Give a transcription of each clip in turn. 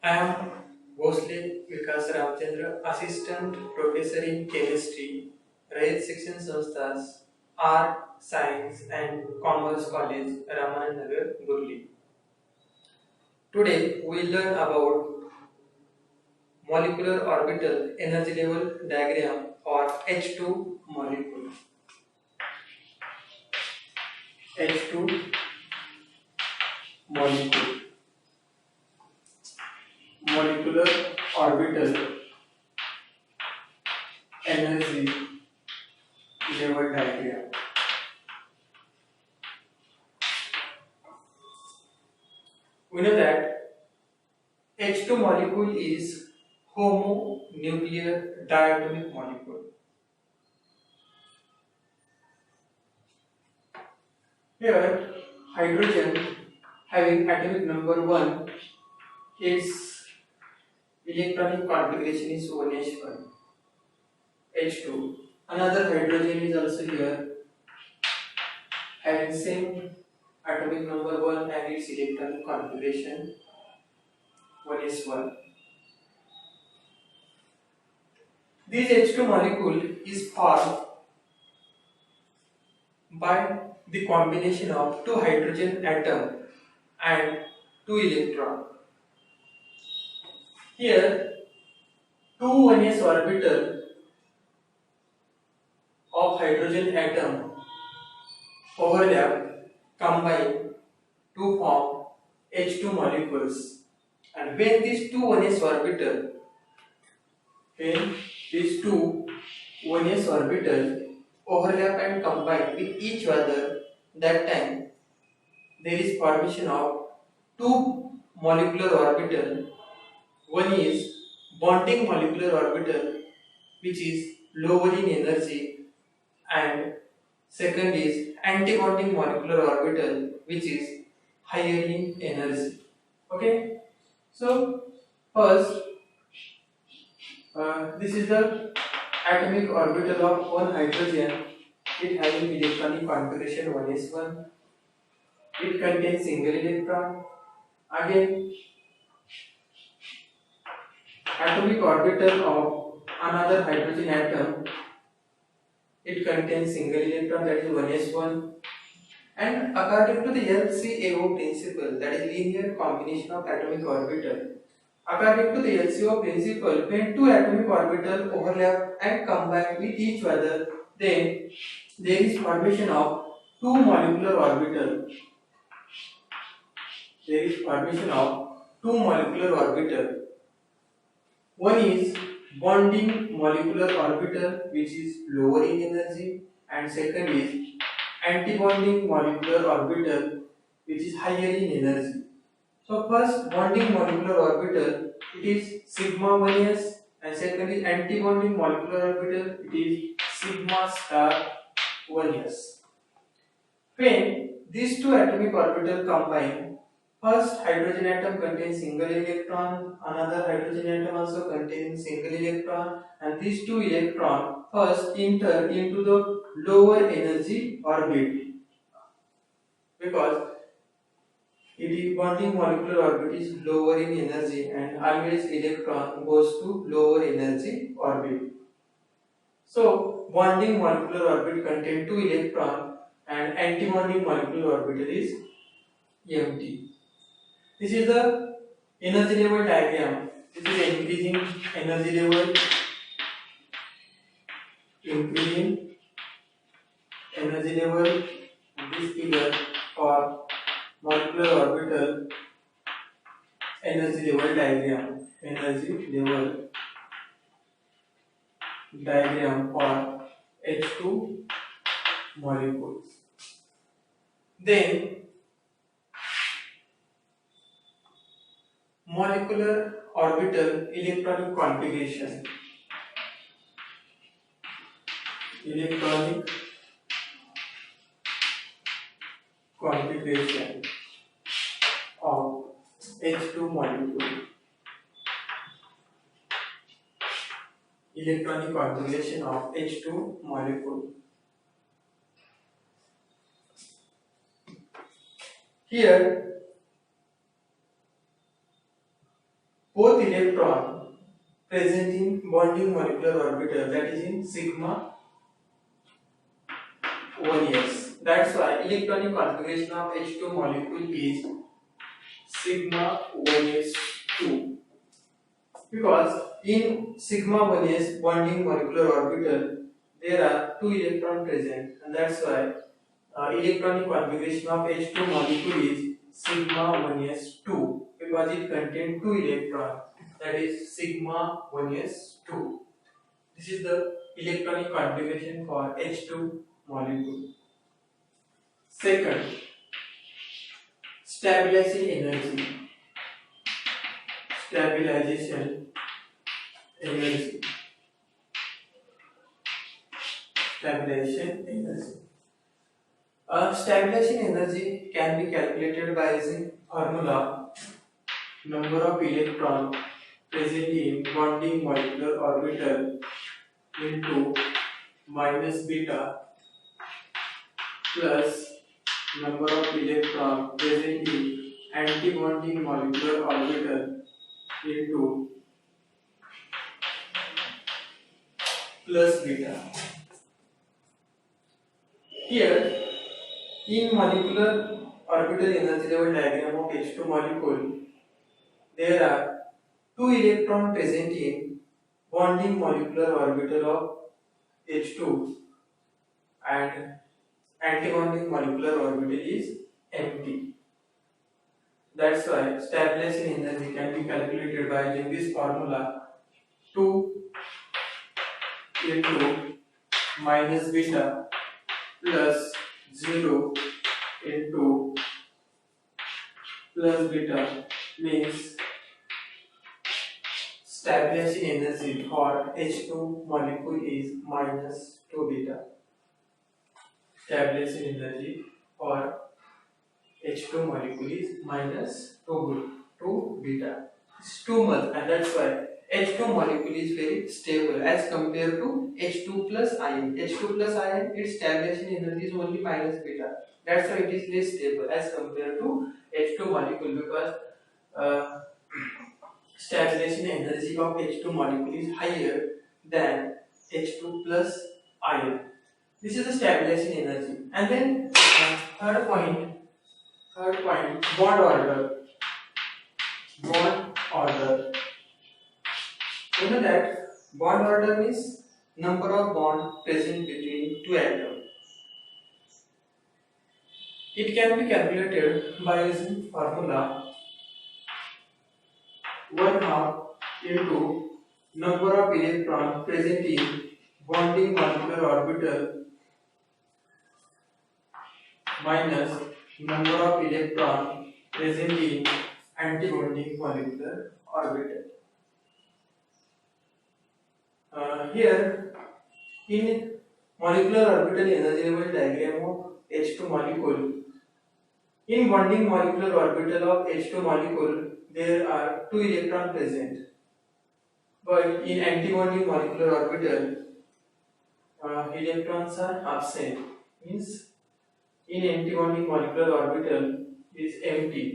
I am Bhosle Vikas Ramchandra, Assistant Professor in Chemistry, Rayat Shikshan Sanstha's Art, Science and Commerce College, Ramananagar, Burli. Today we will learn about molecular orbital energy level diagram or H2 molecule. H2 molecule. Molecular orbital energy level diagram. We know that H2 molecule is homonuclear diatomic molecule. Here, hydrogen having atomic number 1, its electronic configuration is 1s1, H2. Another hydrogen is also here having same atomic number 1 and its electronic configuration 1s1. This H2 molecule is formed by the combination of two hydrogen atom and two electron. Here, two 1s orbital of hydrogen atom overlap, combine to form H2 molecules. And when these two 1s orbital overlap and combine with each other, that time there is formation of two molecular orbital. One is bonding molecular orbital, which is lower in energy, and second is antibonding molecular orbital, which is higher in energy. Okay, so first, this is the atomic orbital of one hydrogen. It having electronic configuration 1s1. It contains single electron. Again, atomic orbital of another hydrogen atom. It contains single electron, that is 1s1. And according to the LCAO principle, that is linear combination of atomic orbital, according to the LCAO principle, when two atomic orbital overlap and combine with each other, then there is formation of two molecular orbital. There is formation of two molecular orbital. One is bonding molecular orbital, which is lower in energy, and second is antibonding molecular orbital, which is higher in energy. So first bonding molecular orbital, it is sigma 1s, and second is antibonding molecular orbital, it is sigma star 1s. When these two atomic orbital combine, first hydrogen atom contains single electron, another hydrogen atom also contains single electron, and these two electron first enter into the lower energy orbit, because it is bonding molecular orbit is lower in energy, and always electron goes to lower energy orbit. So bonding molecular orbit contains two electron, and antibonding molecular orbital is empty. This is the energy level diagram. This is increasing energy level, increasing energy level. This figure for molecular orbital energy level diagram. Energy level diagram for H2 molecules. Then molecular orbital electronic configuration. Electronic configuration of H2 molecule. Electronic configuration of H2 molecule. Here both electron present in bonding molecular orbital, that is in sigma 1s. That's why electronic configuration of H2 molecule is sigma 1s2, because in sigma 1s bonding molecular orbital there are two electrons present, and that's why electronic configuration of H2 molecule is sigma 1s2, because it contains two electrons, that is sigma 1s2. This is the electronic configuration for H2 molecule. Second, stabilizing energy. Stabilization energy. Stabilization energy. Stabilization energy can be calculated by using formula number of electrons present in bonding molecular orbital into minus beta plus number of electrons present in anti-bonding molecular orbital into plus beta. Here, in molecular orbital energy level diagram of H2 molecule, there are two electrons present in bonding molecular orbital of H2 and antibonding molecular orbital is empty. That's why stabilization energy can be calculated by using this formula 2 into minus beta plus 0 into plus beta, means stabilization energy for H2 molecule is minus 2 beta. Stabilization energy for H2 molecule is minus 2 beta. It's too much, and that's why H2 molecule is very stable as compared to H2 plus ion. H2 plus ion, its stabilization energy is only minus beta. That's why it is less stable as compared to H2 molecule, because stabilization energy of H2 molecule is higher than H2 plus ion. This is the stabilization energy. And then third point, bond order. Bond order. You know that bond order means number of bonds present between two atoms. It can be calculated by using formula 1/2 into number of electrons present in bonding molecular orbital minus number of electrons present in antibonding molecular orbital. Here, in molecular orbital energy level diagram of H2 molecule, in bonding molecular orbital of H2 molecule, there are two electrons present. But in antibonding molecular orbital, electrons are absent. Means in antibonding molecular orbital is empty.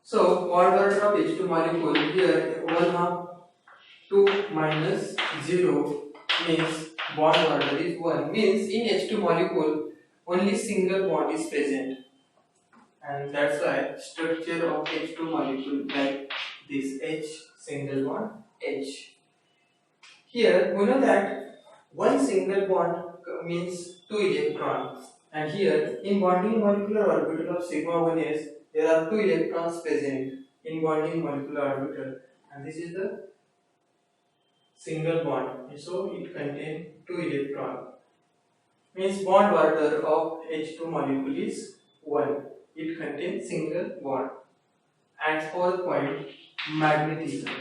So bond order of H2 molecule here 1/2 2 minus 0 means bond order is 1. Means in H2 molecule only single bond is present, and that's why structure of H2 molecule like this H single bond H. Here we know that one single bond means two electrons, and here in bonding molecular orbital of sigma 1s there are two electrons present in bonding molecular orbital, and this is the single bond, so it contains two electrons. Means bond order of H2 molecule is 1. It contains single bond. And fourth point, magnetism.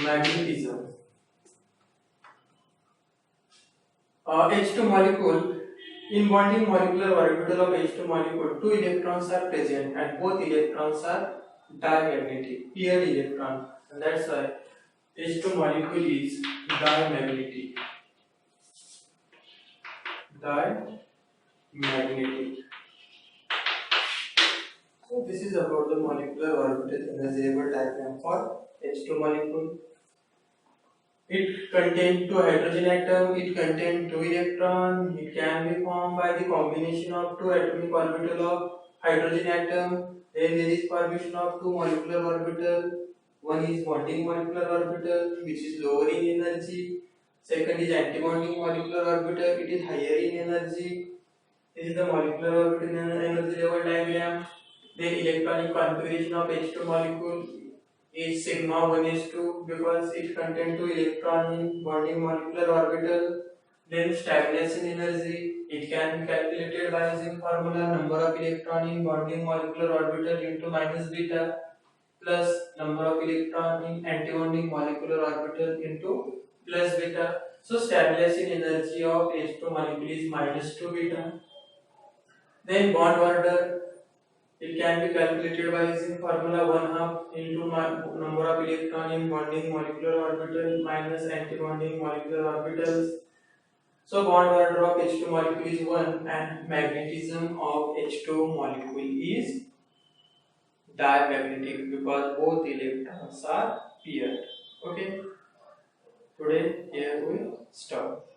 Magnetism. H2 molecule, in bonding molecular orbital of H2 molecule, two electrons are present and both electrons are diamagnetic, pure electron, and that's why H2 molecule is diamagnetic. Diamagnetic. So this is about the molecular orbital energy diagram for H2 molecule. It contains two hydrogen atom, it contains two electron, it can be formed by the combination of two atomic orbital of hydrogen atom. Then there is formation of two molecular orbital. One is bonding molecular orbital which is lower in energy. Second is antibonding molecular orbital, it is higher in energy. This is the molecular orbital energy level diagram. Then electronic configuration of H2 molecule is sigma 1s2 because it contains two electron in bonding molecular orbital. Then stabilization energy, it can be calculated by using formula number of electron in bonding molecular orbital into minus beta plus number of electron in antibonding molecular orbital into plus beta. So stabilization energy of H2 molecule is minus 2 beta. Then bond order, it can be calculated by using formula 1 half into number of electron in bonding molecular orbital minus antibonding molecular orbitals. So bond order of H2 molecule is 1 and magnetism of H2 molecule is diamagnetic because both electrons are paired. Okay, today here we stop.